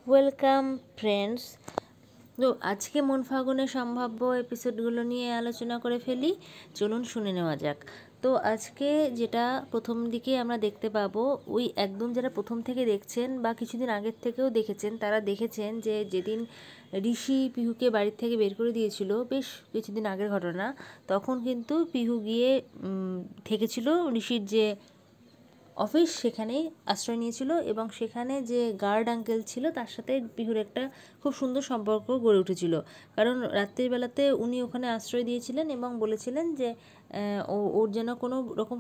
Welcome friends. তো আজকে মন ফাগুনের সম্ভাব্য এপিসোডগুলো নিয়ে আলোচনা করে ফেলি, চলুন শুনে নেওয়া যাক। তো আজকে যেটা প্রথম দিকে আমরা দেখতে পাবো, ওই একদম যারা প্রথম থেকে দেখছেন বা কিছুদিন আগের থেকেও দেখেছেন, তারা দেখেছেন যে যেদিন ঋষি পিহুকে বাড়ির থেকে বের করে দিয়েছিল, বেশ কিছুদিন আগের ঘটনা, তখন কিন্তু পিহু গিয়ে থেকেছিল ঋষির যে অফিস, সেখানেই আশ্রয় নিয়েছিল এবং সেখানে যে গার্ড আঙ্কেল ছিল তার সাথে পিহুর একটা খুব সুন্দর সম্পর্ক গড়ে উঠেছিল। কারণ রাত্রির বেলাতে উনি ওখানে আশ্রয় দিয়েছিলেন এবং বলেছিলেন যে ওর যেন কোনো রকম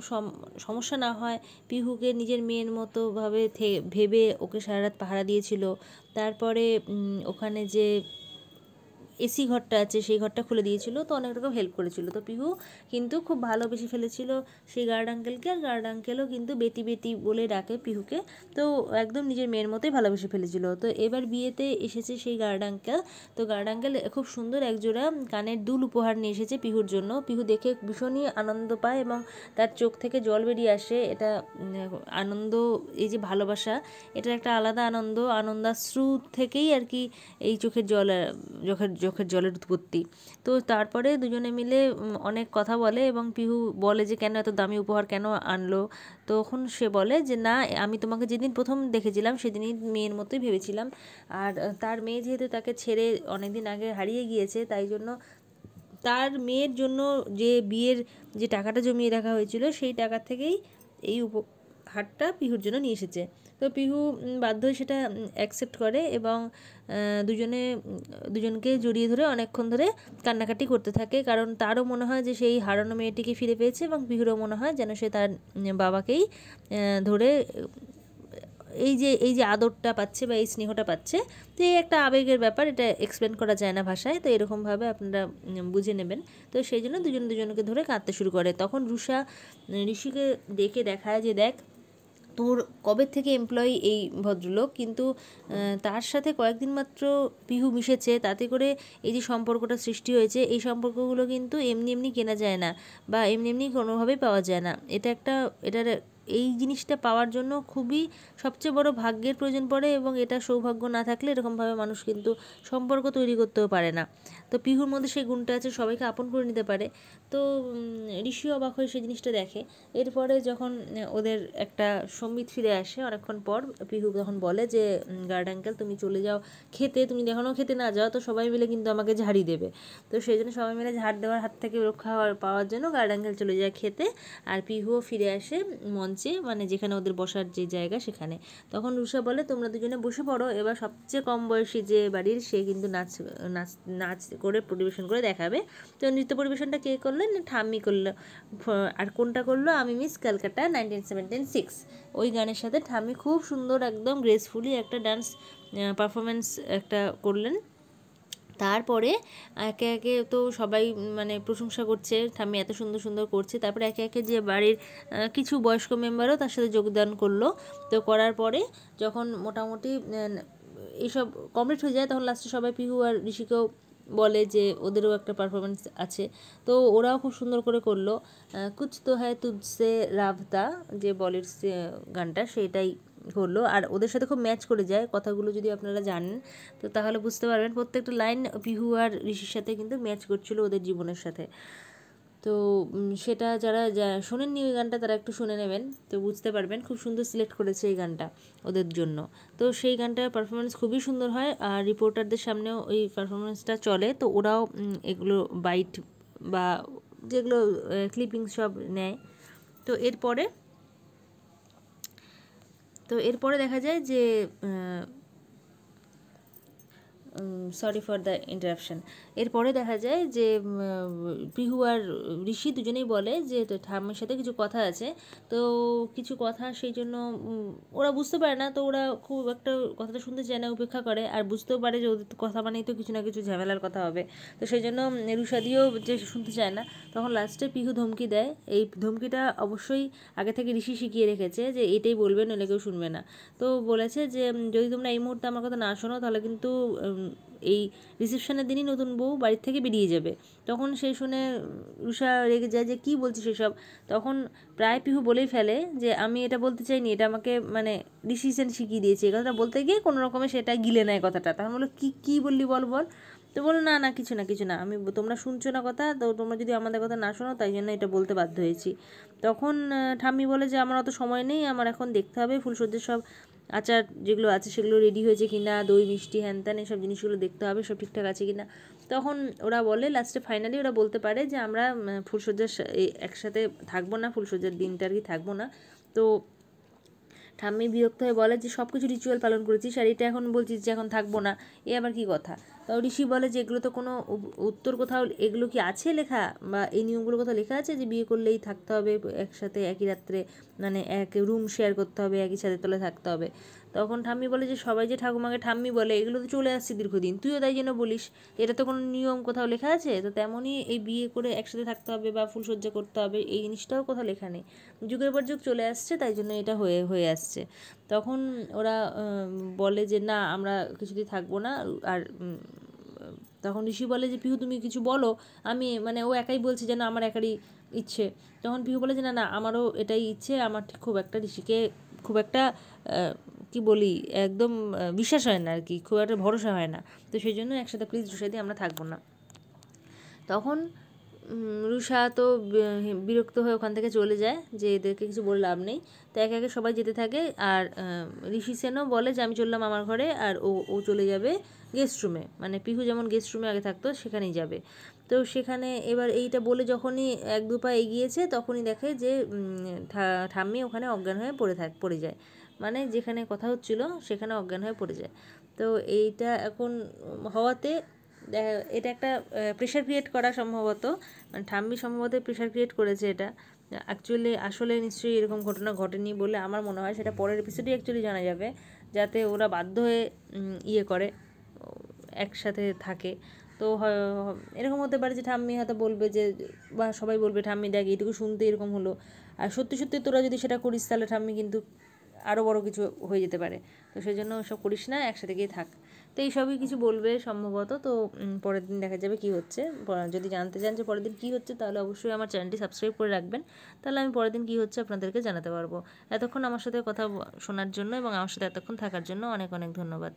সমস্যা না হয়। পিহুকে নিজের মেয়ের মতোভাবে ভেবে ওকে সারা রাত পাহারা দিয়েছিল। তারপরে ওখানে যে এসি ঘরটা আছে সেই ঘরটা খুলে দিয়েছিল, তো অনেক রকম হেল্প করেছিল। তো পিহু কিন্তু খুব ভালোবেসে ফেলেছিল সেই গার্ড আঙ্কেলকে, আর গার্ড আঙ্কেলও কিন্তু বেটি বেটি বলে ডাকে পিহুকে। তো একদম নিজের মেয়ের মতোই ভালোবেসে ফেলেছিল। তো এবার বিয়েতে এসেছে সেই গার্ড আঙ্কেল। তো গার্ড আঙ্কেল খুব সুন্দর একজোড়া কানের দুল উপহার নিয়ে এসেছে পিহুর জন্য। পিহু দেখে ভীষণই আনন্দ পায় এবং তার চোখ থেকে জল বেরিয়ে আসে। এটা আনন্দ, এই যে ভালোবাসা, এটার একটা আলাদা আনন্দ, আনন্দাশ্রু থেকেই আর কি এই চোখের চোখের জলের উৎপত্তি। তো তারপরে দুজনে মিলে অনেক কথা বলে এবং পিহু বলে যে কেন এত দামি উপহার কেন আনলো। তখন সে বলে যে না, আমি তোমাকে যেদিন প্রথম দেখেছিলাম সেদিনই মেয়ের মতোই ভেবেছিলাম, আর তার মেয়ে যেহেতু তাকে ছেড়ে অনেকদিন আগে হারিয়ে গিয়েছে, তাই জন্য তার মেয়ের জন্য যে বিয়ের যে টাকাটা জমিয়ে রাখা হয়েছিল সেই টাকা থেকেই এই উপহারটা পিহুর জন্য নিয়ে এসেছে। তো পিহু বাধ্য হয়ে সেটা অ্যাকসেপ্ট করে এবং দুজনকে জড়িয়ে ধরে অনেকক্ষণ ধরে কান্নাকাটি করতে থাকে। কারণ তারও মনে হয় যে সেই হারানো মেয়েটিকে ফিরে পেয়েছে এবং পিহুরও মনে হয় যেন সে তার বাবাকেই ধরে এই যে আদরটা পাচ্ছে বা এই স্নেহটা পাচ্ছে। তো এই একটা আবেগের ব্যাপার, এটা এক্সপ্লেন করা যায় না ভাষায়, তো এরকমভাবে আপনারা বুঝে নেবেন। তো সেই জন্য দুজনকে ধরে কাঁদতে শুরু করে। তখন রুষা ঋষিকে ডেকে দেখায় যে দেখ, তোর কবে থেকে এমপ্লয়ি এই ভদ্রলোক, কিন্তু তার সাথে কয়েকদিন মাত্র পিহু মিশেছে, তাতে করে এই যে সম্পর্কটা সৃষ্টি হয়েছে, এই সম্পর্কগুলো কিন্তু এমনি এমনি কেনা যায় না বা এমনি এমনি কোনোভাবেই পাওয়া যায় না। এটার এই জিনিসটা পাওয়ার জন্য খুবই সবচেয়ে বড় ভাগ্যের প্রয়োজন পড়ে এবং এটা সৌভাগ্য না থাকলে এরকমভাবে মানুষ কিন্তু সম্পর্ক তৈরি করতেও পারে না। তো পিহুর মধ্যে সেই গুণটা আছে, সবাইকে আপন করে নিতে পারে। তো ঋষিও অবাক হয়ে সেই জিনিসটা দেখে। এরপরে যখন ওদের একটা সম্বিত ফিরে আসে অনেকক্ষণ পর, পিহু তখন বলে যে গার্ড আঙ্কেল তুমি চলে যাও খেতে, তুমি এখনও খেতে না যাও তো সবাই মিলে কিন্তু আমাকে ঝাড়ি দেবে। তো সেই জন্য সবাই মিলে ঝাড় দেওয়ার হাত থেকে রক্ষা পাওয়ার জন্য গার্ড আঙ্কেল চলে যায় খেতে, আর পিহুও ফিরে আসে মঞ্চে, মানে যেখানে ওদের বসার যে জায়গা সেখানে। তখন রুষা বলে তোমরা দুজনে বসে পড়ো, এবার সবচেয়ে কম বয়সী যে বাড়ির সে কিন্তু নাচ নাচ নাচ করে পরিবেশন করে দেখাবে। তো নৃত্য পরিবেশনটা কে করলেন? ঠাম্মি করলো। আর কোনটা করলো? আমি মিস ক্যালকাটা 1976, ওই গানের সাথে ঠাম্মি খুব সুন্দর একদম গ্রেসফুলি একটা ডান্স পারফরমেন্স একটা করলেন। তারপরে একে একে তো সবাই মানে প্রশংসা করছে ঠাম্মি এত সুন্দর সুন্দর করছে। তারপরে একে একে যে বাড়ির কিছু বয়স্ক মেম্বারও তার সাথে যোগদান করলো। তো করার পরে যখন মোটামুটি এইসব কমপ্লিট হয়ে যায়, তখন লাস্টে সবাই পিহু আর ঋষিকেও বলে যে ওদেরও একটা পারফরমেন্স আছে। তো ওরাও খুব সুন্দর করে করলো। কুছ তো হ্যায় তুঝসে রাবতা, যে বলির গানটা, সেটাই করলো। আর ওদের সাথে খুব ম্যাচ করে যায় কথাগুলো, যদি আপনারা জানেন তো তাহলে বুঝতে পারবেন প্রত্যেকটা লাইন পিহু আর ঋষির সাথে কিন্তু ম্যাচ করছিল ওদের জীবনের সাথে। তো সেটা যারা শোনেননি ওই গানটা তারা একটু শুনে নেবেন, তো বুঝতে পারবেন। খুব সুন্দর সিলেক্ট করেছে এই গানটা ওদের জন্য। তো সেই গানটার পারফরমেন্স খুবই সুন্দর হয়, আর রিপোর্টারদের সামনেও ওই পারফরমেন্সটা চলে। তো ওরাও এগুলো বাইট বা যেগুলো ক্লিপিং সব নেয়। তো এরপরে দেখা যায় যে সরি ফর দ্য ইন্টারাপশন। এরপরে দেখা যায় যে পিহু আর ঋষি দুজনেই বলে যে ঠাম্মির সাথে কিছু কথা আছে। তো কিছু কথা সেই জন্য ওরা বুঝতে পারে না, তো ওরা খুব একটা কথাটা শুনতে চায় না, উপেক্ষা করে। আর বুঝতেও পারে যে ওদের কথা মানেই তো কিছু না কিছু ঝামেলার কথা হবে, তো সেই জন্য রুষাদিও যে শুনতে চায় না। তখন লাস্টে পিহু ধমকি দেয়। এই ধমকিটা অবশ্যই আগে থেকে ঋষি শিখিয়ে রেখেছে যে এটাই বলবে, নইলে কেউ শুনবে না। তো বলেছে যে যদি তোমরা এই মুহূর্তে আমার কথা না শোনো তাহলে কিন্তু এই রিসেপশনের দিনই নতুন বউ বাড়ির থেকে বেরিয়ে যাবে। তখন সেই শুনে রুষা রেগে যায় যে কী বলছিস এসব। তখন প্রায় পিহু বলেই ফেলে যে আমি এটা বলতে চাইনি, এটা আমাকে মানে ডিসিশন শিখিয়ে দিয়েছে। এই কথাটা বলতে গিয়ে কোনো রকমে সেটা গিলে নেয় কথাটা। তখন বললো কী বললি বল বল। তো বলো না কিছু না কিছু না, আমি তোমরা শুনছো না কথা, তো তোমরা যদি আমাদের কথা না শোনো তাই জন্য এটা বলতে বাধ্য হয়েছি। তখন ঠাম্মি বলে যে আমার অত সময় নেই, আমার এখন দেখতে হবে ফুলসজ্জার সব আচার যেগুলো আছে সেগুলো রেডি হয়েছে কি না, দই মিষ্টি হ্যান ত্যান এসব জিনিসগুলো দেখতে হবে সব ঠিকঠাক আছে কি না। তখন ওরা বলে লাস্টে ফাইনালি ওরা বলতে পারে যে আমরা ফুলসজ্জার একসাথে থাকবো না, ফুলসজ্জার দিনটা আর কি থাকবো না। তো ঠাম্মি বিরক্ত হয়ে বলে যে সব কিছু রিচুয়াল পালন করেছিস আর এটা এখন বলছিস যে এখন থাকবো না, এ আবার কী কথা। তো ঋষি বলে যে এগুলো তো কোনো উত্তর কোথাও এগুলো কি আছে লেখা, বা এই নিয়মগুলো কোথাও লেখা আছে যে বিয়ে করলেই থাকতে হবে একসাথে একই রাত্রে, মানে এক রুম শেয়ার করতে হবে, একই ছাদের তলায় থাকতে হবে। তখন ঠাম্মি বলে যে সবাই যে ঠাকুমাকে ঠাম্মি বলে এগুলো তো চলে আসছে দীর্ঘদিন, তুইও তাই জন্য বলিস, এটা তো কোনো নিয়ম কোথাও লেখা আছে। তো তেমনই এই বিয়ে করে একসাথে থাকতে হবে বা ফুলসজ্জা করতে হবে এই জিনিসটাও কোথাও লেখা নেই, যুগের পর যুগ চলে আসছে তাই জন্য এটা হয়ে আসছে। তখন ওরা বলে যে না আমরা কিছুতেই থাকবো না। আর তখন ঋষি বলে যে পিহু তুমি কিছু বলো, আমি মানে ও একাই বলছে যে না আমার একারই ইচ্ছে। তখন পিহু বলে যে না আমারও এটাই ইচ্ছে, আমার ঠিক খুব একটা ঋষিকে খুব একটা কি বলি একদম বিশ্বাস হয় না আর কি, খুব একটা ভরসা হয় না, তো সেই জন্য একসাথে প্লিজ রুষাদি আমরা থাকবো না। তখন রুষা তো বিরক্ত হয়ে ওখান থেকে চলে যায় যে এদেরকে কিছু বলে লাভ নেই। তো একে একে সবাই যেতে থাকে আর ঋষি সেনও বলে যে আমি চললাম আমার ঘরে, আর ও চলে যাবে গেস্ট রুমে, মানে পিহু যেমন গেস্ট রুমে আগে থাকতো সেখানেই যাবে। তো সেখানে এবার এইটা বলে যখনই এক দু পা এগিয়েছে তখনই দেখে যে ঠাম্মি ওখানে অজ্ঞান হয়ে পড়ে যায়, মানে যেখানে কথা হচ্ছিল সেখানে অজ্ঞান হয়ে পড়ে যায়। তো এইটা এখন হওয়াতে এটা একটা প্রেশার ক্রিয়েট করা সম্ভবত, মানে ঠাম্মি সম্ভবত প্রেশার ক্রিয়েট করেছে এটা। আসলে নিশ্চয়ই এরকম ঘটনা ঘটেনি বলে আমার মনে হয়, সেটা পরের এপিসোডেই অ্যাকচুয়ালি জানা যাবে, যাতে ওরা বাধ্য হয়ে ইয়ে করে একসাথে থাকে। তো এরকম হতে পারে যে ঠাম্মি হয়তো বলবে যে, বা সবাই বলবে ঠাম্মি দেখ এইটুকু শুনতে এরকম হলো, আর সত্যি সত্যি তোরা যদি সেটা করিস তাহলে ঠাম্মি কিন্তু আরও বড় কিছু হয়ে যেতে পারে, তো সেই জন্য ওসব করিস না, একসাথে গিয়ে থাক। তো এইসবই কিছু বলবে সম্ভবত। তো পরের দিন দেখা যাবে কী হচ্ছে। যদি জানতে চান যে পরের দিন কী হচ্ছে তাহলে অবশ্যই আমার চ্যানেলটি সাবস্ক্রাইব করে রাখবেন, তাহলে আমি পরের দিন কী হচ্ছে আপনাদেরকে জানাতে পারবো। এতক্ষণ আমার সাথে কথা শোনার জন্য এবং আমার সাথে এতক্ষণ থাকার জন্য অনেক অনেক ধন্যবাদ।